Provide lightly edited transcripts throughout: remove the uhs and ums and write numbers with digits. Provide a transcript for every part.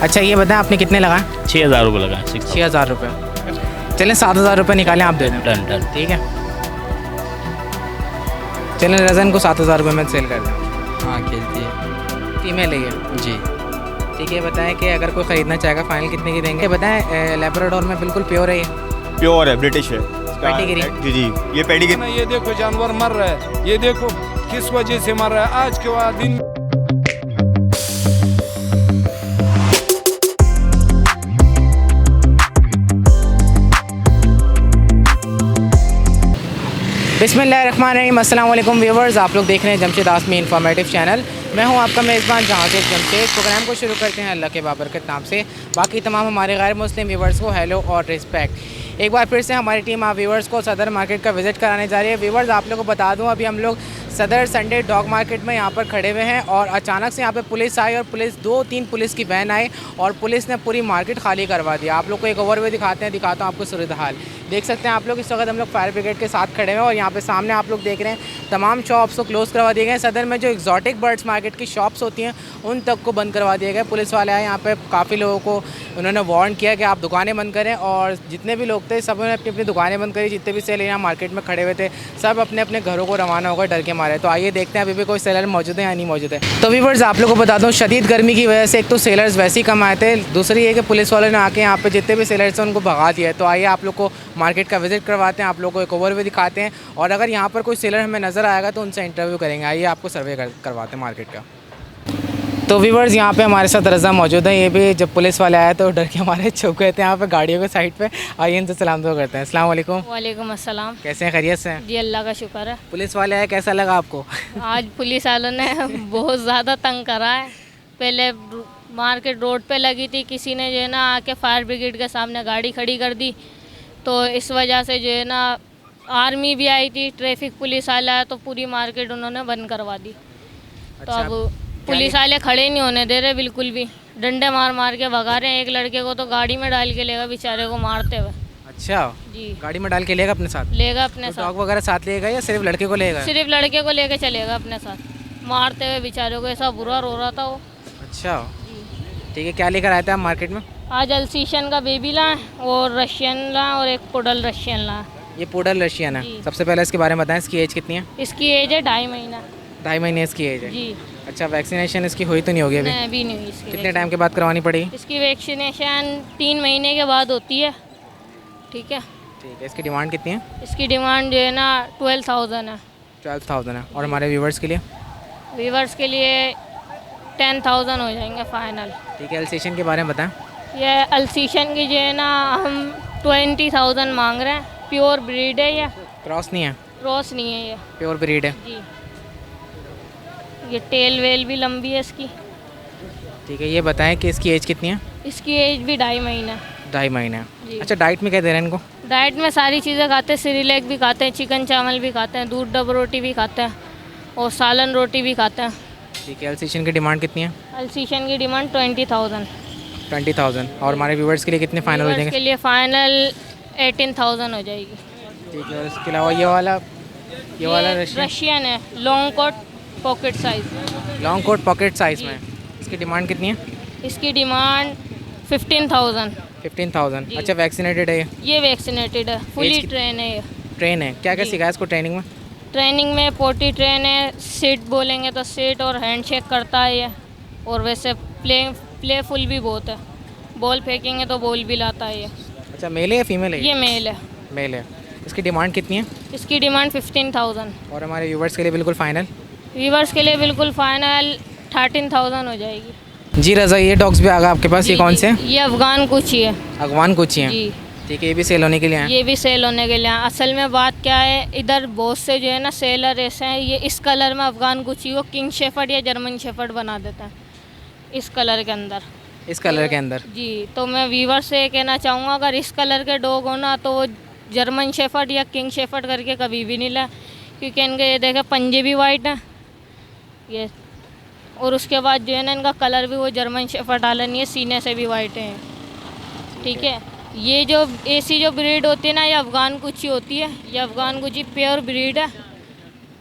अच्छा ये बताएं आपने कितने लगाए? 6,000 रुपये लगा। 6,000 रुपये। चलें 7,000 रुपये निकालें, आप दे दें। Done done. ठीक है, चलें रज़न को 7,000 रुपये में सेल कर दें। हाँ खेलती है फीमेल है ये। जी। ठीक है, बताएं कि अगर कोई ख़रीदना चाहेगा फाइनल कितने की देंगे? बताएं लेब्राडोर में बिल्कुल प्योर है ये? प्योर है, ब्रिटिश है। पेडिग्री। जी जी, ये पेडिग्री। ये देखो जानवर मर रहा है, ये देखो किस वजह से मर रहा है। आज के बाद दिन बिस्मिल्लाहिर्रहमानिर्रहीम। अस्सलाम वालेकुम व्यूवर्स, आप लोग देख रहे हैं जमशेद आसमी इंफॉर्मेटिव चैनल। मैं हूं आपका मेज़बान जहांगीर जमशेद। प्रोग्राम को शुरू करते हैं अल्लाह के बाबरकत नाम से। बाकी तमाम हमारे गैर मुस्लिम व्यूवर्स को हेलो और रिस्पेक्ट। एक बार फिर से हमारी टीम आप व्यूवर्स को सदर मार्केट का विज़िट कराने जा रही है। व्यूवर्स आप लोगों को बता दूं, अभी हम लोग सदर संडे डॉग मार्केट में यहाँ पर खड़े हुए हैं और अचानक से यहाँ पे पुलिस आई और दो तीन पुलिस की वैन आई और पुलिस ने पूरी मार्केट खाली करवा दिया। आप लोग को एक ओवरव्यू दिखाता हूँ आपको सूरत हाल। देख सकते हैं आप लोग, इस वक्त हम लोग फायर ब्रिगेड के साथ खड़े हैं और यहाँ पे सामने आप लोग देख रहे हैं तमाम शॉप्स को क्लोज़ करवा दिए गए। सदर में जो एक्जॉटिक बर्ड्स मार्केट की शॉप्स होती हैं उन तक को बंद करवा दिया गया। पुलिस वाले आए यहाँ पे, काफ़ी लोगों को उन्होंने वार्न किया कि आप दुकानें बंद करें और जितने भी लोग थे सब ने अपनी अपनी दुकानें बंद करी। जितने भी सेलर यहाँ मार्केट में खड़े हुए थे सब अपने अपने घरों को रवाना होकर डर के मारे। तो आइए देखते हैं अभी भी कोई सेलर मौजूद है या नहीं मौजूद है। तो व्यूअर्स आप लोगों को बता दूँ, शदीद गर्मी की वजह से एक तो सेलर्स वैसे ही कम आए थे, दूसरी ये कि पुलिस वालों ने आके यहाँ पे जितने भी सेलर्स हैं उनको भगा दिया है। तो आइए आप लोग को मार्केट का विजिट करवाते हैं, आप लोग को एक ओवरव्यू दिखाते हैं और अगर यहाँ पर कोई सेलर हमें नज़र आएगा तो उनसे इंटरव्यू करेंगे। आइए आपको सर्वे करवाते हैं मार्केट का। तो व्यूवर्स यहाँ पे हमारे साथ रज़ा मौजूद है। ये भी जब पुलिस वाले आए तो डर के हमारे छुप गए थे यहाँ पे गाड़ियों के साइड पे। आइए इनसे सलाम दुआ करते हैं। अस्सलाम वालेकुम। वालेकुम अस्सलाम। कैसे हैं, खैरियत से हैं? जी अल्लाह का शुक्र है। पुलिस वाले आए, कैसा लगा आपको? आज पुलिस वालों ने बहुत ज़्यादा तंग करा है। पहले मार्केट रोड पे लगी थी, किसी ने जो है ना आके फायर ब्रिगेड के सामने गाड़ी खड़ी कर दी, तो इस वजह से जो है ना आर्मी भी आई थी, ट्रैफिक पुलिस वाला है, तो पूरी मार्केट उन्होंने बंद करवा दी। तो अब पुलिस वाले खड़े नहीं होने दे रहे बिल्कुल भी, डंडे मार मार के भगा रहे हैं। एक लड़के को तो गाड़ी में डाल के लेगा बेचारे को मारते हुए। अच्छा जी, गाड़ी में डाल के लेगा अपने साथ? लेगा अपने साथ। डॉग वगैरह साथ लेगा या सिर्फ लड़के को लेगा? सिर्फ लड़के को लेके चलेगा अपने साथ, मारते हुए बेचारे को। ऐसा बुरा रो रहा था वो। अच्छा ठीक है, क्या लेकर आए थे आप मार्केट में? आज अल्सीशन का बेबी लाए और रशियन लाए और एक पुडल रशियन लाए। ये पुडल रशियन है। जी। सबसे पहले इसके बारे में बताएं, इसकी एज कितनी है? इसकी एज है 2.5 महीना। 2.5 महीने इसकी एज है। जी। अच्छा, वैक्सीनेशन इसकी हुई तो नहीं होगी अभी? नहीं अभी नहीं हुई इसकी। कितने टाइम के बाद करवानी पड़ेगी? इसकी वैक्सीनेशन 3 महीने के बाद होती है। ठीक है। ठीक है, इसकी डिमांड कितनी है? इसकी डिमांड जो है ना 12,000 है। 12,000 है। और हमारे व्यूवर्स के लिए? व्यूवर्स के लिए 10,000 हो जाएंगे फाइनल। ठीक है, अल्सेशन के बारे में बताएं। ये अल्सीशन की जो है ना हम 20,000 मांग रहे हैं। प्योर ब्रीड है ये, क्रॉस नहीं है? क्रॉस नहीं है ये। प्योर ब्रीड है। जी, ये टेल वेल भी लंबी है इसकी। ठीक है, ये बताएं कि इसकी एज कितनी है? इसकी एज भी 2.5 महीना। 2.5 महीने। जी। अच्छा, डाइट में क्या दे रहे हैं इनको? डाइट में सारी चीज़ें खाते हैं, सिरिलेक भी खाते हैं, चिकन चावल भी खाते हैं, दूध डब रोटी भी खाते हैं और सालन रोटी भी खाते हैं। ठीक है, अल्सेशन की डिमांड कितनी है? अल्सीशन की डिमांड 20,000। 20,000। और हमारे व्यूवर्स के लिए कितने फाइनल हो व्यूअर्स जाएंगे? के लिए फाइनल 18,000 हो जाएगी। ठीक है, और इसके अलावा ये वाला रशियन है, long coat pocket size. Long coat pocket size में। इसकी डिमांड कितनी है? इसकी डिमांड 15,000। 15,000। जी। अच्छा, वैक्सीनेटेड है ये? ये वैक्सीनेटेड है, फुली ट्रेन है ये। ट्रेन है? क्या क्या जी। सिखाया इसको ट्रेनिंग में? ट्रेनिंग में पोटी ट्रेन है, सिट बोलेंगे तो सिट और हैंडशेक करता है ये, और वैसे प्लेफुल भी बहुत है, बॉल फेंकेंगे तो बॉल भी लाता है ये। अच्छा, मेल है या फीमेल है? ये मेल है। मेल है। इसकी डिमांड कितनी है? इसकी डिमांड 15,000। और हमारे व्यूवर्स के लिए बिल्कुल फाइनल? व्यूवर्स के लिए बिल्कुल फाइनल 13,000 हो जाएगी। जी रज़ा, ये डॉग्स भी आ गए आपके पास, ये जी, कौन जी, से हैं? ये अफगान कुछ ही है। अगवान कुछ ही हैं। जी, ठीक है, ये भी सेल होने के लिए हैं? ये भी सेल होने के लिए। असल में बात क्या है, इधर बहुत से जो है ना सेलर ऐसे हैं, ये इस कलर में अफगान कुची को किंग शेफर्ड या जर्मन शेफर्ड बना देते हैं इस कलर के अंदर। इस कलर के अंदर? जी, तो मैं वीवर से कहना चाहूँगा, अगर इस कलर के डॉग हो ना तो वो जर्मन शेफर्ड या किंग शेफर्ड करके कभी भी नहीं ला, क्योंकि इनके ये देखे पंजे भी वाइट हैं ये, और उसके बाद जो है ना इनका कलर भी वो जर्मन शेफर्ड डाला नहीं है, सीने से भी वाइट है। ठीक है, ये जो ऐसी जो ब्रीड होती है ना, ये अफ़गान कुची होती है। ये अफ़गान कुची प्योर ब्रीड है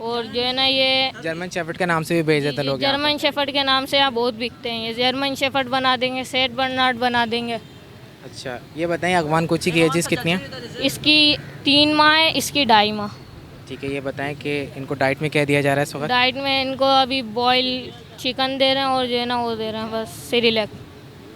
और जो है ना ये जर्मन शेफर्ड के नाम से भी भेज देते लोग यहाँ जर्मन शेफर्ड के नाम से यहाँ बहुत बिकते हैं। ये जर्मन शेफर्ड बना देंगे, सेट बर्नार्ड बना देंगे। पे। अच्छा ये बताएं अगवान कोची की एजेस कितनी है? इसकी 3 माह है, इसकी 2.5 माह। ठीक है, ये बताएं कि इनको डाइट में क्या दिया जा रहा है इस वक्त? डाइट में इनको अभी बॉयल चिकन दे रहे हैं और जो है ना वो दे रहे हैं बस सिरिलैक।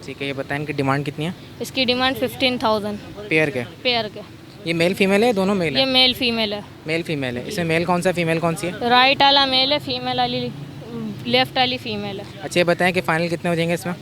ठीक है, ये बताएं इनकी डिमांड कितनी है इसकी डिमांड 15,000 पेयर के? पेयर के। ये मेल फीमेल है, दोनों मेल ये है? मेल फीमेल है। मेल फीमेल है। इसमें मेल कौन सा फीमेल कौन सी है? राइट वाला मेल है, फीमेल वाली लेफ्ट वाली फीमेल है। अच्छा ये बताएं कि फाइनल कितने हो जाएंगे इसमें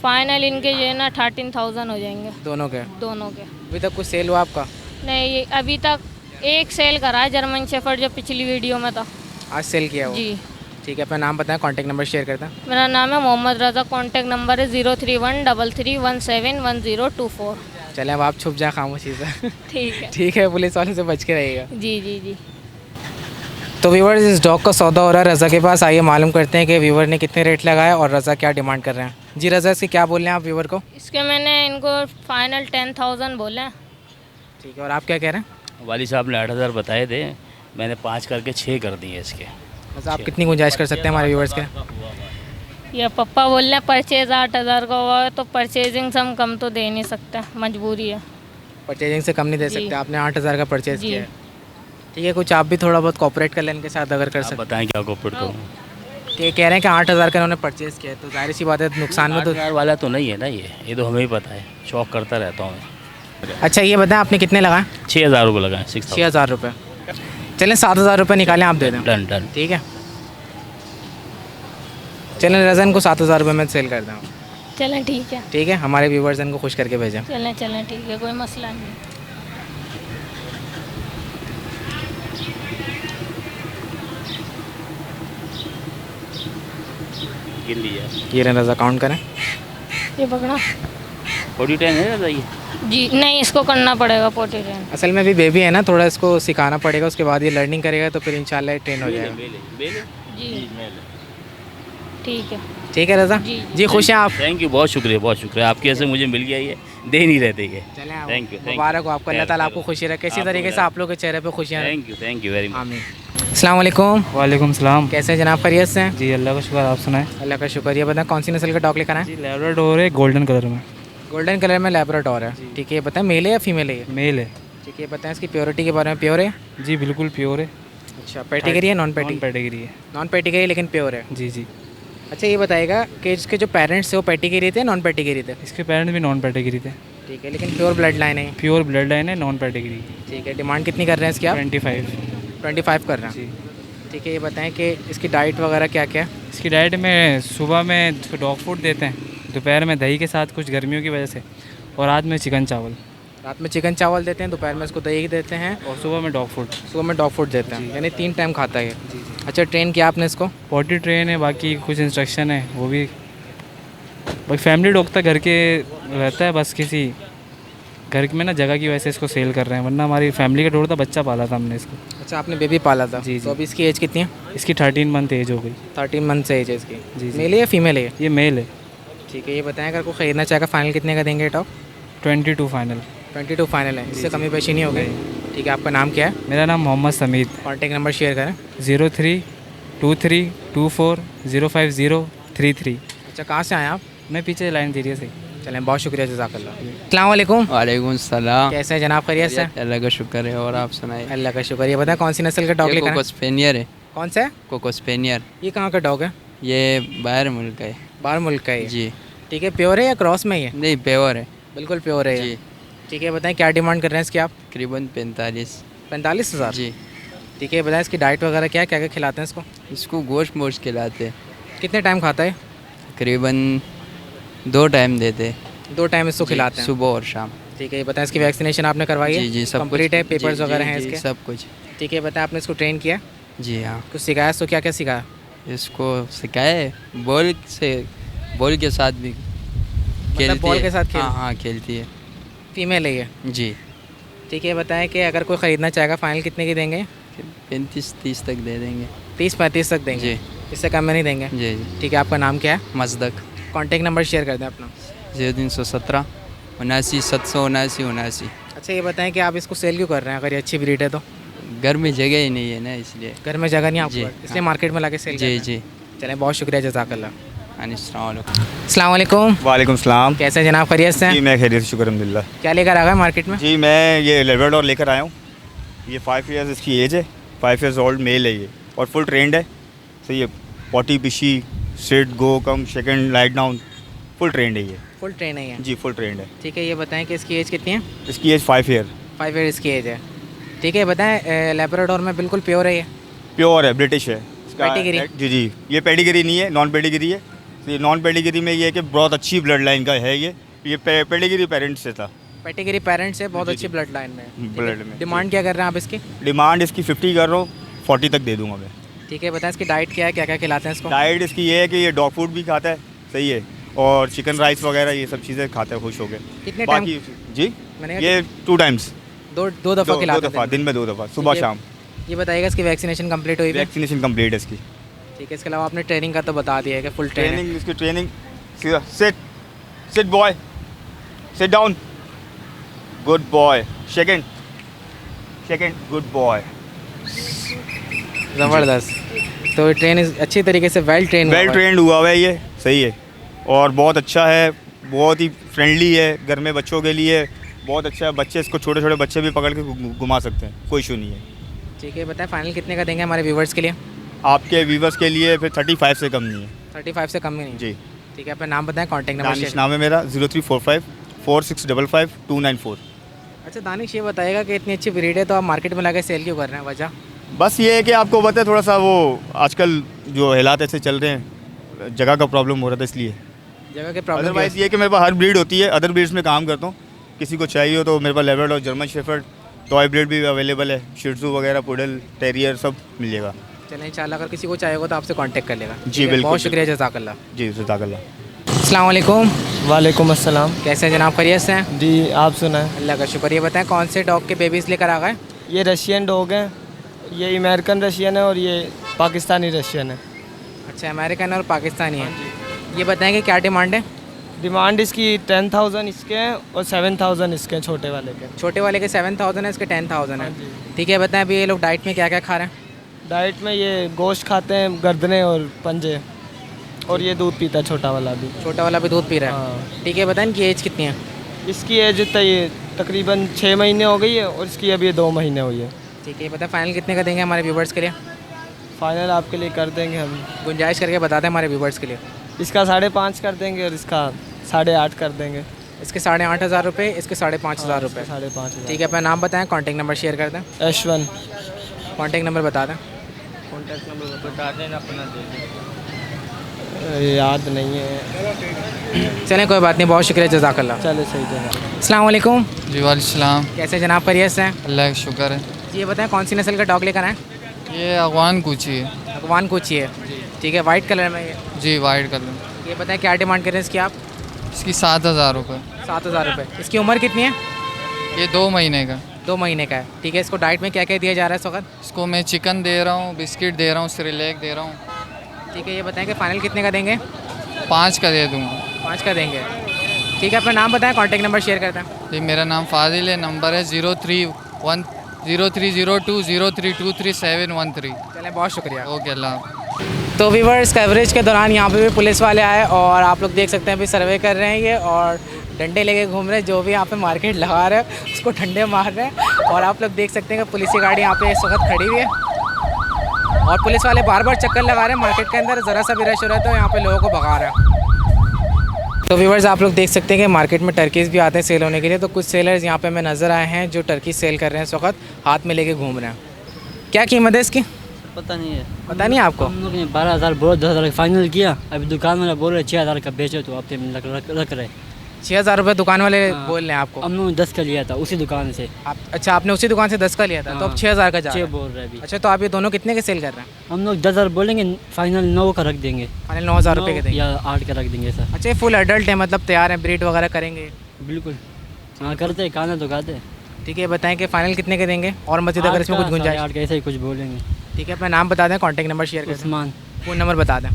फाइनल इनके जो है ना 13,000 हो जाएंगे दोनों के? दोनों के। अभी तक कुछ सेल हुआ आपका? नहीं, ये अभी तक एक सेल करा है जर्मन शेफर्ड जो पिछली वीडियो में था। आज सेल किया हुआ? जी। ठीक है, अपना नाम बताएं, कॉन्टैक्ट नंबर शेयर करते हैं। मेरा नाम है मोहम्मद रज़ा, कॉन्टैक्ट नंबर है 031331711024। चलें अब आप छुप जाए खामोशी से। ठीक है। ठीक है, पुलिस वालों से बच के रहिएगा। जी जी जी। तो व्यूवर्स इस डॉग का सौदा हो रहा है रज़ा के पास, आइए मालूम करते हैं कि व्यूवर ने कितने रेट लगाया और रज़ा क्या डिमांड कर रहे हैं। जी रज़ा, इसके क्या बोल रहे हैं आप व्यूवर को? इसके मैंने इनको फाइनल 10,000 बोले हैं। ठीक है, और आप क्या कह रहे हैं? वाली साहब ने 8,000 बताए थे, मैंने 5 करके 6 कर दिए इसके। बस आप कितनी गुंजाइश कर सकते हैं हमारे व्यूवर्स के? ये पप्पा बोल रहे हैं परचेज 8,000 का हुआ है तो परचेजिंग से हम कम तो दे नहीं सकते, मजबूरी है। परचेजिंग से कम नहीं दे जी। सकते, आपने 8,000 का परचेज जी। किया है। ठीक है, कुछ आप भी थोड़ा बहुत कॉपरेट कर लें इनके साथ अगर कर आप सकते बताएं क्या कोऑपरेट करूँ? हैं। कह रहे हैं कि 8,000 का इन्होंने परचेज किया है तो जाहिर सी बात है नुकसान में तो। 8,000 वाला तो नहीं है ना, ये तो हमें ही पता है, शौक करता रहता हूँ मैं। अच्छा ये बताएं आपने कितने लगाए? 6,000 रुपये लगाए, 6,000। 6,000 रुपये। चलें 7,000 रुपये निकालें, आप दे दें। Done done. ठीक है, चलें रज़न को 7,000 रुपये में सेल कर दें। चलें ठीक है। ठीक है, हमारे व्यूवर्स इनको खुश करके भेजें। चलें चलें ठीक है, कोई मसला नहीं। गिन लिया। ये रज़ा अकाउंट करें। ये पकड़ा। 40 10 है ना ये? जी नहीं, इसको करना पड़ेगा पोटी ट्रेन। असल में भी बेबी है ना, थोड़ा इसको सिखाना पड़ेगा, उसके बाद ये लर्निंग करेगा तो फिर इंशाल्लाह ट्रेन हो जाएगा। जी ठीक है। ठीक है रज़ा जी। जी, खुश हैं आप? थैंक यू, बहुत शुक्रिया बहुत शुक्रिया, आपकी वजह से मुझे मिल गया, ये दे नहीं रहते ये। चलें थैंक यू मुबारक हो आपको, अल्लाह ताला आपको खुशी रखे, इसी तरीके से आप लोगों के चेहरे पे खुशियाँ रखें। Thank you very much. आमीन। अस्सलाम वालेकुम। वालेकुम सलाम। कैसे हैं जनाब, खैरियत से हैं? जी अल्लाह का शुक्र, आप सुनाएं? अल्लाह का शुक्र। ये बताएं कौन सी नस्ल का डॉग लेकर आए? जी लैब्राडोर है, गोल्डन कलर में। गोल्डन कलर में लैब्राडोर है। ठीक है, ये बताएं मेल है या फीमेल है ये? मेल है। ठीक है, ये बताएं इसकी प्योरिटी के बारे में। प्योर है? जी बिल्कुल प्योर है। अच्छा, पेडिग्री है नॉन पेडिग्री? पेडिग्री है। नॉन पेडिग्री लेकिन प्योर है। जी जी। अच्छा ये बताएगा कि इसके जो पेरेंट्स थे वो पेडिग्री थे नॉन पेडिग्री थे? इसके पेरेंट्स भी नॉन पेडिग्री थे। ठीक है, लेकिन प्योर ब्लड लाइन है। प्योर ब्लड लाइन है, नॉन पेडिग्री। ठीक है, डिमांड कितनी कर रहे हैं इसकी आप? 25। 25 कर रहे हैं। जी। ठीक है, ये बताएं कि इसकी डाइट वगैरह क्या क्या है? इसकी डाइट में सुबह में इसको डॉग फूड देते हैं, दोपहर में दही के साथ कुछ गर्मियों की वजह से, और रात में चिकन चावल। रात में चिकन चावल देते हैं, दोपहर में इसको दही देते हैं और सुबह में डॉग फूड। सुबह में डॉग फूड देते हैं, यानी 3 टाइम खाता है ये। अच्छा, ट्रेन किया आपने इसको? पॉटी ट्रेन है, बाकी कुछ इंस्ट्रक्शन है वो भी। भाई फैमिली डॉग तक घर के रहता है, बस किसी घर में ना जगह की वजह से इसको सेल कर रहे हैं, वरना हमारी फैमिली का डॉग था, बच्चा पाला था हमने इसको। अच्छा, आपने बेबी पाला था? जी, जी। तो अभी इसकी एज कितनी है? इसकी 13 मंथ एज हो गई। 13 मंथ से एज है इसकी। जी, जी। मेल है या फीमेल है ये? ये मेल है। ठीक है, ये बताएं अगर कोई ख़रीदना चाहेगा फाइनल कितने का देंगे टॉप? 22 फाइनल। 22 फाइनल है, इससे कमी पेशी नहीं होगी? ठीक है, आपका नाम क्या है? मेरा नाम मोहम्मद समीद। कॉन्टैक्ट नंबर शेयर करें। 0323240533। अच्छा, कहाँ से आए आप? मैं पीछे लाइन एरिया से। चलें, बहुत शुक्रिया, जज़ाकल्लाह। अस्सलाम वालेकुम। वालेकुम सलाम। कैसे हैं जनाब, खैरियत से? अल्लाह का शुक्र है, और आप सुनाइए? अल्लाह का शुक्र। ये बताएं कौन सी नस्ल का डॉग ये लेकर आए? कोको स्पेनियर है। कौन सा है? कोको स्पेनियर। ये कहाँ का डॉग है? ये बाहर मुल्क का है। बाहर मुल्क का है ये? जी। ठीक है, प्योर है या क्रॉस में ही है? नहीं, प्योर है। बिल्कुल प्योर है ये। जी। ठीक है, बताएं क्या डिमांड कर रहे हैं इसकी आप? तकरीबन 45। 45,000? जी। ठीक है, बताएं इसकी डाइट वगैरह क्या क्या क्या खिलाते हैं इसको? इसको गोश्त मोश्त खिलाते हैं, कितने टाइम खाता है? तकरीबन 2 टाइम देते हैं। 2 टाइम इसको खिलाते हैं? सुबह और शाम। ठीक है, ये बताएं इसकी वैक्सीनेशन आपने करवाई है? जी जी, सब कंप्लीट है, पेपर्स जी, वगैरह जी, हैं जी, इसके? सब कुछ। ठीक है, बताएं आपने इसको ट्रेन किया, जी हाँ। कुछ सिखाया इसको? क्या क्या सिखाया? इसको सिखाए बॉल के साथ भी खेलती बॉल है। के साथ खेल? हाँ हाँ, खेलती है। फीमेल है ये? जी। ठीक है, बताएं कि अगर कोई ख़रीदना चाहेगा फाइनल कितने की देंगे? 35-30 तक दे देंगे। 30-35 तक देंगे? जी। इससे कम में नहीं देंगे? जी जी। ठीक है, आपका नाम क्या है? मजदक। कॉन्टैक्ट नंबर शेयर कर दें अपना। 0317 79 779 79। अच्छा, ये बताएं कि आप इसको सेल क्यों कर रहे हैं अगर ये अच्छी ब्रीड है तो? घर में जगह ही नहीं है ना, इसलिए। घर में जगह नहीं जी, आपको, इसलिए मार्केट में लाके सेल जी जी। चलें, बहुत शुक्रिया, जज़ाकल्लाह। अस्सलाम अस्सलाम वालेकुम, वालेकुम सलाम। कैसे हैं जनाब, खैरियत से जी हैं? मैं खैरियत से, शुक्र अल्हम्दुलिल्लाह। क्या लेकर आ गए मार्केट में? जी मैं ये लेब्राडोर लेकर आया हूँ। ये 5 इयर्स इसकी एज है, 5 इयर्स ओल्ड मेल है ये, और फुल ट्रेंड है। सही है, पॉटी पिशी, sit go come second light down, full trained है ये। फुल ट्रेन है ये। जी फुल ट्रेंड है। ठीक है, ये बताएं कि इसकी एज कितनी है? इसकी एज 5 ईयर। 5 ईयर इसकी एज है। ठीक है, बताएं लैब्राडोर में बिल्कुल प्योर है ये? प्योर है, ब्रिटिश है। पेडिग्री? जी जी, ये पेडिग्री नहीं है, नॉन पेडिग्री है। ये नॉन पेडिग्री में ये है कि बहुत अच्छी ब्लड लाइन का है ये पेडिग्री पेरेंट्स से था। पेडिग्री पेरेंट्स से, बहुत जी, अच्छी जी। ब्लड लाइन में है। ठीक है। ब्लड में। डिमांड क्या कर रहे हैं आप इसकी? डिमांड इसकी 50 कर रहा हूँ, 40 तक दे दूंगा मैं। ठीक है, बताएं इसकी डाइट क्या है, क्या क्या खिलाते हैं इसको? डाइट इसकी ये है कि ये डॉग फूड भी खाता है, सही है, और चिकन राइस वगैरह ये सब चीज़ें खाता है खुश हो गए। कितने बाकी जी मैंने कहा ये 2 टाइम्स, दो दफ़ा दो खिलाते दफ़ा, हैं दिन में 2 दफ़ा, सुबह शाम। ये बताइएगा इसकी वैक्सीनेशन कंप्लीट हुई है? वैक्सीनेशन कंप्लीट है इसकी। ठीक है, इसके अलावा आपने ट्रेनिंग का तो बता दिया है कि फुल ट्रेनिंग। ट्रेनिंग इसकी training, sit boy, sit down, good boy, second good boy. ज़बरदस्त। तो ट्रेन अच्छी तरीके से वेल ट्रेन हुआ हुआ है ये, सही है, और बहुत अच्छा है, बहुत ही फ्रेंडली है, घर में बच्चों के लिए बहुत अच्छा है। बच्चे इसको, छोटे छोटे बच्चे भी पकड़ के घुमा सकते हैं, कोई इशू नहीं है। ठीक है, बताएं फाइनल कितने का देंगे हमारे व्यूवर्स के लिए? आपके व्यूवर्स के लिए फिर 35 से कम नहीं है। 35 से कम ही नहीं? जी। ठीक है, अपना नाम बताएं, कॉन्टैक्ट नंबर दानिश शेयर। नाम है मेरा, 0345 4655 294। अच्छा दानिश, ये बताइएगा कि इतनी अच्छी ब्रीड है तो आप मार्केट में लाके सेल क्यों कर रहे हैं, वजह? बस ये है कि आपको पता है, थोड़ा सा वो आजकल जो हालात ऐसे चल रहे हैं, जगह का प्रॉब्लम हो रहा था इसलिए। जगह के प्रॉब्लम? अदरवाइज़ ये है कि मेरे पास हर ब्रीड होती है, अदर ब्रीड्स में काम करता हूँ। किसी को चाहिए हो तो मेरे पास Labrador, German shepherd, toy breed भी अवेलेबल है, शिट्ज़ू वगैरह, पुडल, टेरियर सब मिलेगा। चलें इंशाल्लाह, अगर किसी को चाहिए होगा तो आपसे कांटेक्ट कर लेगा। जी, ठीक है, बिल्कुल, बहुत शुक्रिया, जज़ाकल्लाह। जी जज़ाकल्लाह। अस्सलाम वालेकुम, वालेकुम अस्सलाम। कैसे हैं जनाब, खैरियत से हैं? जी आप सुनाएं। अल्लाह का शुक्र। ये बताएं कौन से डॉग के बेबीज़ लेकर आ गए? ये रशियन डॉग हैं, ये अमेरिकन रशियन है और ये पाकिस्तानी रशियन है। अच्छा, अमेरिकन और पाकिस्तानी है। ये बताएं कि क्या डिमांड है? डिमांड इसकी 10,000 इसके हैं और 7,000 इसके हैं, छोटे वाले के। छोटे वाले के 7,000 है, इसके 10,000 है। ठीक है, बताएं अभी ये लोग डाइट में क्या क्या खा रहे हैं? डाइट में ये गोश्त खाते हैं, गर्दने और पंजे, और ये दूध पीता है छोटा वाला भी। छोटा वाला भी दूध पी रहा है। हाँ। ठीक है, बताएं इनकी एज कितनी है? इसकी एज ये तकरीबन 6 महीने हो गई है और इसकी अभी 2 महीने हुई है। ठीक है, बताएं फाइनल कितने का देंगे हमारे व्यूवर्स के लिए? फ़ाइनल आपके लिए कर देंगे हम, गुंजाइश करके बता दें हमारे व्यूवर्स के लिए। इसका 5.5 कर देंगे और इसका 8.5 कर देंगे। इसके 8,500 रुपये, इसके 5,500 रुपये। 5.5। ठीक है, अपना नाम बताएं, कॉन्टैक्ट नंबर शेयर कर दें। H1 कॉन्टैक्ट नंबर बता दें। कॉन्टैक्ट नंबर बता दें, अपना दे दें, याद नहीं है। चलें कोई बात नहीं, बहुत शुक्रिया, जज़ाकल्लाह। चलो सही जगह। अस्सलाम वालेकुम, जी वालेकुम, कैसे जनाब, खैरियत से हैं? अल्लाह का शुक्र है। जी ये बताएं कौन सी नस्ल का डॉग लेकर आए? ये अफगान कूची है। अफगान कोची है। ठीक है, वाइट कलर में ये। जी वाइट कलर। ये बताएं क्या डिमांड कर रहे हैं इसकी आप? इसकी 7,000 रुपये। 7,000 रुपये। इसकी उम्र कितनी है? ये 2 महीने का। 2 महीने का है। ठीक है, इसको डाइट में क्या क्या दिया जा रहा है इस वक्त? इसको मैं चिकन दे रहा हूँ, बिस्किट दे रहा हूँ, सिरिलैक दे रहा हूँ। ठीक है, ये बताएं कि फ़ाइनल कितने का देंगे? 5 का दे दूँगा। 5 का देंगे। ठीक है, अपना नाम बताएं, कॉन्टैक्ट नंबर शेयर करते हैं। जी मेरा नाम फाजिल है, नंबर है 0302032313 चलें, बहुत शुक्रिया। ओके, अल्लाह। तो वीवर्स, कवरेज के दौरान यहाँ पे भी पुलिस वाले आए और आप लोग देख सकते हैं अभी सर्वे कर रहे हैं ये, और डंडे लेके घूम रहे हैं। जो भी यहाँ पे मार्केट लगा रहे हैं उसको डंडे मार रहे हैं। और आप लोग देख सकते हैं कि पुलिस की गाड़ी यहाँ पे इस वक्त खड़ी हुई है और पुलिस वाले बार बार चक्कर लगा रहे हैं मार्केट के अंदर। ज़रा सा भी रश हो रहा है तो यहाँ पे लोगों को भगा रहा है। तो व्यूवर्स, आप लोग देख सकते हैं कि मार्केट में टर्कीज़ भी आते हैं सेल होने के लिए। तो कुछ सेलर्स यहाँ पे हमें नज़र आए हैं जो टर्की सेल कर रहे हैं, इस वक्त हाथ में लेके घूम रहे हैं। क्या कीमत है इसकी? पता नहीं है। पता नहीं आपको? हम लोग ने 12,000 बोला, 10,000 फाइनल किया। अभी दुकान वाला बोल रहे 6,000 का बेचो, तो आप रख रहे। 6,000 रुपये दुकान वाले बोल रहे हैं आपको? हम लोग 10 का लिया था उसी दुकान से। अच्छा, आपने उसी दुकान से 10 का लिया था? तो अब 6,000 का जा रहा 6 है। बोल रहे अभी। अच्छा, तो आप ये दोनों कितने के सेल कर रहे हैं? हम लोग 10,000 बोलेंगे, फाइनल 9 का रख देंगे। फाइनल 9,000 रुपये के देंगे या 8 का रख देंगे सर। अच्छा, ये फुल एडल्ट है, मतलब तैयार है, ब्रीड वगैरह करेंगे? बिल्कुल, हाँ करते हैं, खाना तो खाते हैं। ठीक है, बताएं कि फाइनल कितने के देंगे और मस्जिद अगर इसमें कुछ गुंजाइश? 8 का ऐसा ही कुछ बोलेंगे। ठीक है, अपना नाम बता दें, कॉन्टैक्ट नंबर शेयर करें, उस्मान। फ़ोन नंबर बता दें।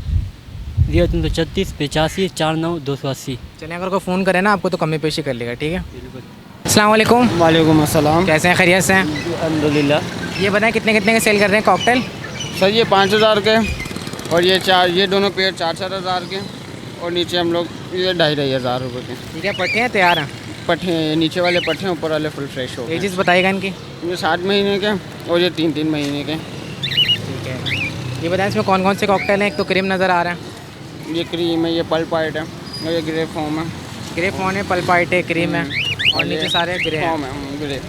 0336 85 49 280। चलिए, अगर कोई फ़ोन करे ना आपको तो कमी पेशी कर लेगा। ठीक है, बिल्कुल। अस्सलाम वालेकुम। वालेकुम अस्सलाम। कैसे हैं, खैरियत से हैं? अल्हम्दुलिल्लाह। ये बताएं कितने कितने के सेल कर रहे हैं कॉकटेल? सर ये 5,000 के और ये दोनों पेयर 4,000 के और नीचे हम लोग ये 2,500 रुपये के। ठीक है, पट्टे हैं तैयार हैं? पट्टे नीचे वाले पट्टे हैं, ऊपर वाले फुल फ्रेश हो गए। एजेस बताइएगा इनकी? ये 7 महीने के और ये 3-3 महीने के। ठीक है, ये बताएं इसमें कौन कौन से कॉकटेल हैं? एक तो क्रीम नज़र आ रहा है, ये क्रीम है, ये पल्प वाइट है और ये ग्रे फॉर्म है। ग्रे फोन है, पल्प वाइट है, क्रीम है और ये नीचे सारे ग्रे हैं। फॉर्म है ग्रे।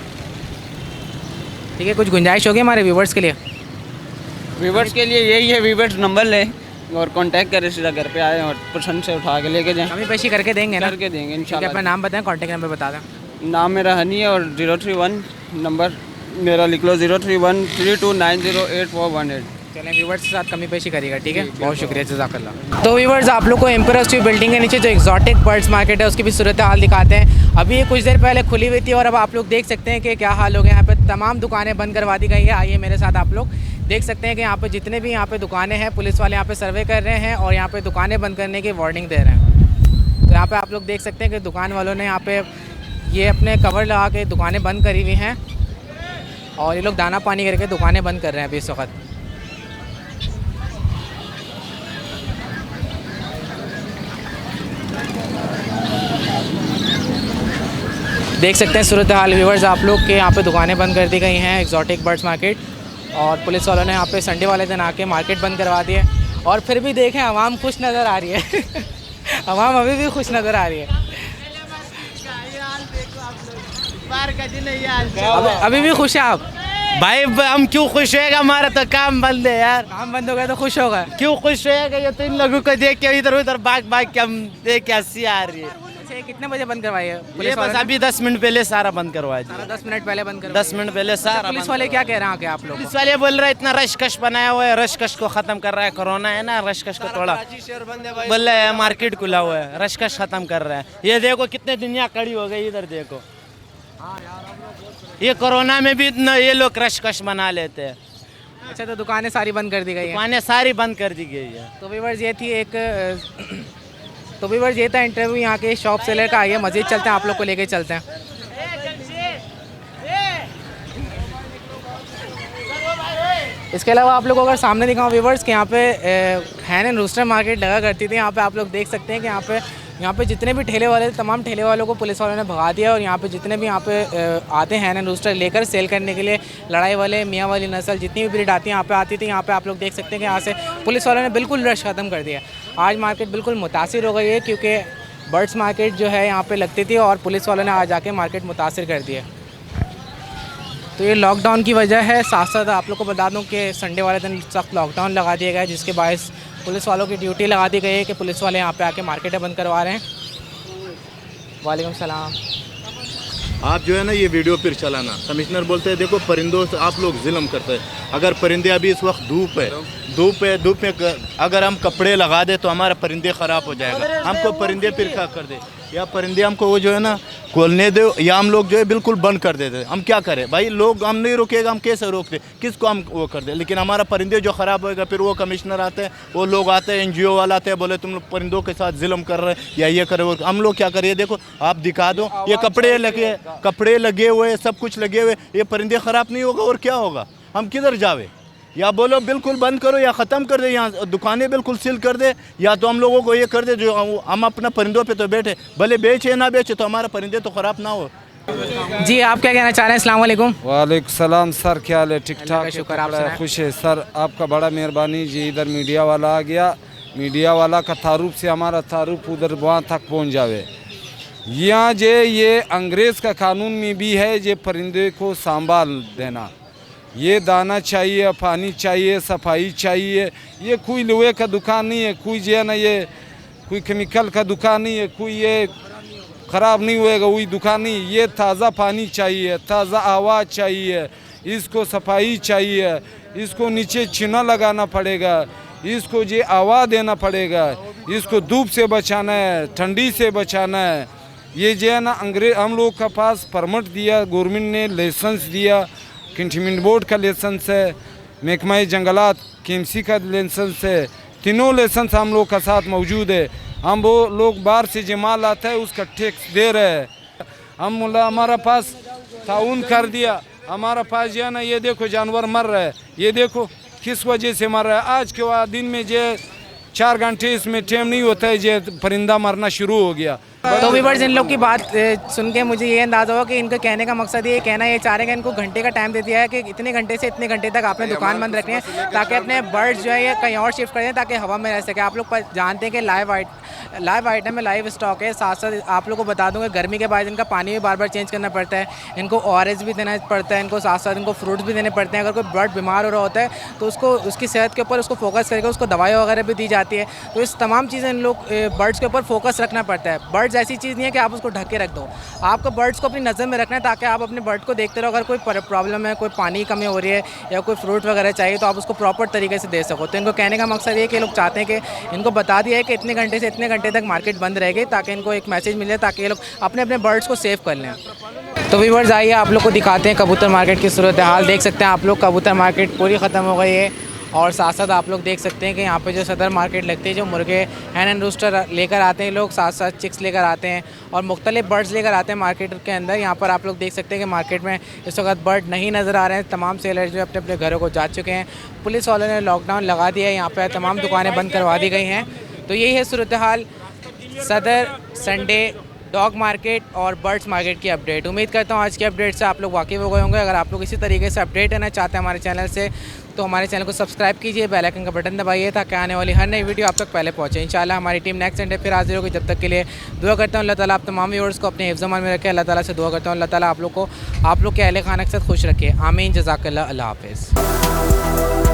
ठीक है, कुछ गुंजाइश होगी हमारे व्यूवर्स के लिए? वीवर्स के लिए यही है, वीवर्स नंबर ले और कांटेक्ट करें, सीधा घर पे आए और पसंद से उठा के लेके जाएं। कमी पेशी करके देंगे ना? करके देंगे ठीक है, इंशाल्लाह। अपना नाम बताएं, कॉन्टेक्ट नंबर बता दें। नाम मेरा हनी है और 031 नंबर मेरा लिख लो, 03132908418। चलें, व्यूवर्स के साथ कमी पेशी करिएगा। ठीक है, बहुत शुक्रिया, जज़ाकल्लाह। तो व्यूवर्स, आप लोग को एम्परर स्ट्रीट बिल्डिंग के नीचे जो एक्जॉटिक बर्ड्स मार्केट है उसकी भी सूरत हाल दिखाते हैं। अभी ये कुछ देर पहले खुली हुई थी और अब आप लोग देख सकते हैं कि क्या हाल हो गया। यहाँ पे तमाम दुकानें बंद करवा दी गई है। आइए मेरे साथ, आप लोग देख सकते हैं कि यहाँ पे जितने भी यहाँ पे दुकानें हैं, पुलिस वाले यहाँ पे सर्वे कर रहे हैं और यहाँ पे दुकानें बंद करने की वार्निंग दे रहे हैं। तो यहाँ पे आप लोग देख सकते हैं कि दुकान वालों ने यहाँ पे ये अपने कवर लगा के दुकानें बंद करी हुई हैं और ये लोग दाना पानी करके दुकानें बंद कर रहे हैं अभी इस वक्त। देख सकते हैं सूरत हाल व्यूवर्स आप लोग के, यहाँ पे दुकानें बंद कर दी गई हैं एक्जॉटिक बर्ड्स मार्केट, और पुलिस वालों ने यहाँ पे संडे वाले दिन आके मार्केट बंद करवा दिए। और फिर भी देखें, आवाम खुश नज़र आ रही है आवाम अभी भी खुश नज़र आ रही है। अभी भी खुश है आप? भाई हम क्यों खुश होएगा, हमारा तो काम बंद है यार। काम बंद हो गया तो खुश होगा? क्यों खुश होएगा, ये तो इन लोगों को देख के इधर उधर भाग भाग के हम देख के हंसी आ रही है। कितने बजे बंद करवाई है ये पुलिस बस वालों ने? अभी 10 मिनट पहले सारा बंद करवाया जी। 10 मिनट पहले बंद करवाया? 10 मिनट पहले सारा। पुलिस वाले क्या कह रहे हैं आप लोग? पुलिस वाले बोल रहे हैं इतना रश कश बनाया हुआ है, रश कश को खत्म कर रहा है, कोरोना है ना, रश कश को थोड़ा बोल रहे हैं, मार्केट खुला हुआ है, रश कश खत्म कर रहा है। ये देखो कितने दुनिया खड़ी हो गई, इधर देखो, ये कोरोना में भी इतना ये लोग रश कश बना लेते हैं। अच्छा, तो दुकानें सारी बंद कर दी गई हैं? दुकानें सारी बंद कर दी गई है। तो व्यूअर्स ये थी तो व्यूअर्स ये था इंटरव्यू यहाँ के शॉप सेलर का। आइए मज़ीद चलते हैं, आप लोग को लेके चलते हैं। इसके अलावा आप लोग को अगर सामने दिखाऊं व्यूअर्स कि यहाँ पे हैन एंड रूस्टर मार्केट लगा करती थी। यहाँ पे आप लोग देख सकते हैं कि यहाँ पे जितने भी ठेले वाले थे, तमाम ठेले वालों को पुलिस वालों ने भगा दिया और यहाँ पे जितने भी यहाँ पे आते हैं हैन एंड रूस्टर लेकर सेल करने के लिए, लड़ाई वाले, मियाँ वाली नस्ल, जितनी भी ब्रीड आती है यहाँ पे आती थी। यहाँ पे आप लोग देख सकते हैं कि यहाँ से पुलिस वालों ने बिल्कुल रश ख़त्म कर दिया। आज मार्केट बिल्कुल मुतासिर हो गई है क्योंकि बर्ड्स मार्केट जो है यहाँ पर लगती थी और पुलिस वालों ने आज आके मार्केट मुतासिर कर दिया। तो ये लॉकडाउन की वजह है। साथ साथ आप लोग को बता दूं कि संडे वाले दिन सख्त लॉकडाउन लगा दिया गया है, जिसके बायस पुलिस वालों की ड्यूटी लगा दी गई है कि पुलिस वाले यहाँ पे आके मार्केटें बंद करवा रहे हैं। वालेकुम सलाम। आप जो है ना ये वीडियो फिर चलाना, कमिश्नर बोलते हैं देखो परिंदों से आप लोग जुल्म करते हैं। अगर परिंदे अभी इस वक्त धूप में अगर हम कपड़े लगा दे तो हमारा परिंदे ख़राब हो जाएगा। हमको परिंदे फिर क्या कर दे, या परिंदे हमको वो जो है ना खोलने दो, या हम लोग जो है बिल्कुल बंद कर देते। हम क्या करें भाई, लोग हम नहीं रुकेगा, हम कैसे रोकते, किसको हम वो कर दे। लेकिन हमारा परिंदे जो ख़राब होएगा, फिर वो कमिश्नर आते हैं, वो लोग आते हैं, NGO वाले आते हैं, बोले तुम लोग परिंदों के साथ जुल्म कर रहे हैं या ये करे वो। हम लोग क्या करें, देखो आप दिखा दो, ये कपड़े लगे हुए, सब कुछ लगे हुए, ये परिंदे ख़राब नहीं होगा और क्या होगा। हम किधर जावे, या बोलो बिल्कुल बंद करो या ख़त्म कर दे, यहाँ दुकानें बिल्कुल सील कर दे, या तो हम लोगों को ये कर दे जो हम अपना परिंदों पे तो बैठे, भले बेचे ना बेचे तो हमारा परिंदे तो ख़राब ना हो। जी आप क्या कहना चाह रहे हैं? अस्सलाम वालेकुम। वालेकुम सलाम सर, क्या हाल है? ठीक ठाक, शुक्र, आप सुनाएं? खुश है सर, आपका बड़ा मेहरबानी जी। इधर मीडिया वाला आ गया, मीडिया वाला का तारुफ से हमारा तारुफ उधर वहाँ तक पहुँच जावे। यहाँ ये अंग्रेज़ का कानून में भी है ये परिंदे को संभाल देना, ये दाना चाहिए, पानी चाहिए, सफाई चाहिए। ये कोई लोहे का दुकान नहीं है, कोई जो है ना ये कोई केमिकल का दुकान नहीं है, कोई ये ख़राब नहीं होएगा वही दुकान नहीं। ये ताज़ा पानी चाहिए, ताज़ा हवा चाहिए, इसको सफाई चाहिए, इसको नीचे चूना लगाना पड़ेगा, इसको ये हवा देना पड़ेगा, इसको धूप से बचाना है, ठंडी से बचाना है। ये जो है ना अंग्रेज हम लोग का पास परमिट दिया, गवर्नमेंट ने लाइसेंस दिया, कंटेनमेंट बोर्ड का लाइसेंस है, महकमा जंगलात KMC का लाइसेंस है, तीनों लाइसेंस हम लोग का साथ मौजूद है। हम वो लोग बाहर से जो माल आता है उसका टैक्स दे रहे हैं। हमारा पास ताउन कर दिया, हमारा पास जो है ना ये देखो जानवर मर रहा है, ये देखो किस वजह से मर रहा है। आज के बाद दिन में जो 4 घंटे इसमें टाइम नहीं होता है जो परिंदा मरना शुरू हो गया। तो व्यूअर्स इन लोग की बात सुन के मुझे ये अंदाज़ा हुआ कि इनका कहने का मकसद ये कहना ये चाह रहे हैं कि इनको घंटे का टाइम दे दिया है कि इतने घंटे से इतने घंटे तक आपने दुकान बंद रखनी है ताकि अपने बर्ड्स जो है ये कहीं और शिफ्ट कर दें ताकि हवा में रह सके। आप लोग जानते हैं कि लाइव आइटम में लाइव स्टॉक है। साथ साथ आप लोग को बता दूँगा गर्मी के बाद इनका पानी भी बार बार चेंज करना पड़ता है, इनको ORS भी देना पड़ता है, इनको साथ साथ इनको फ्रूट्स भी देने पड़ते हैं। अगर कोई बर्ड बीमार हो रहा होता है तो उसको उसकी सेहत के ऊपर उसको फोकस करके उसको दवाई वगैरह भी दी जाती है। तो इस तमाम चीज़ें इन लोग बर्ड्स के ऊपर फोकस रखना पड़ता है। बर्ड्स ऐसी चीज़ नहीं है कि आप उसको ढक के रख दो, आपको बर्ड्स को अपनी नज़र में रखना है ताकि आप अपने बर्ड को देखते रहो। अगर कोई प्रॉब्लम है, कोई पानी की कमी हो रही है या कोई फ्रूट वगैरह चाहिए तो आप उसको प्रॉपर तरीके से दे सको। तो इनको कहने का मकसद ये कि लोग चाहते हैं कि इनको बता दिया है कि इतने घंटे से इतने घंटे तक मार्केट बंद रहेगी ताकि इनको एक मैसेज मिल जाए ताकि ये लोग अपने अपने बर्ड्स को सेव कर लें। तो व्यूअर्स आइए आप लोग को दिखाते हैं कबूतर मार्केट की सूरत हाल। देख सकते हैं आप लोग कबूतर मार्केट पूरी ख़त्म हो गई है और साथ साथ आप लोग देख सकते हैं कि यहाँ पे जो सदर मार्केट लगती है, जो मुर्गे हैन एंड रूस्टर लेकर आते हैं लोग, साथ साथ चिक्स लेकर आते हैं और मुख्तलिफ बर्ड्स लेकर आते हैं मार्केट के अंदर। यहाँ पर आप लोग देख सकते हैं कि मार्केट में इस वक्त बर्ड नहीं नज़र आ रहे हैं। तमाम सेलर जो अपने अपने घरों को जा चुके हैं। पुलिस वालों ने लॉकडाउन लगा दिया है, यहाँ पर तमाम दुकानें बंद करवा दी गई हैं। तो यही है सूरत हाल सदर संडे डॉग मार्केट और बर्ड्स मार्केट की अपडेट। उम्मीद करता हूँ आज की अपडेट से आप लोग वाकिफ़ हो गए होंगे। अगर आप लोग इसी तरीके से अपडेट रहना चाहते हैं हमारे चैनल से तो हमारे चैनल को सब्सक्राइब कीजिए, बेल आइकन का बटन दबाइए ताकि आने वाली हर नई वीडियो आप तक पहले पहुँचे। इंशाल्लाह हमारी टीम नेक्स्ट संडे फिर हाजिर होगी। जब तक के लिए दुआ करता हूँ अल्लाह ताला आप तमाम व्यूअर्स को अपने हिफ्ज़-ए-मान में रखे। अल्लाह ताला से दुआ करता हूँ अल्लाह ताला आप लोग को आप लोग के अहले खाना के साथ खुश रखे। आमीन, जज़ाकल्लाह, अल्लाह हाफ़िज़।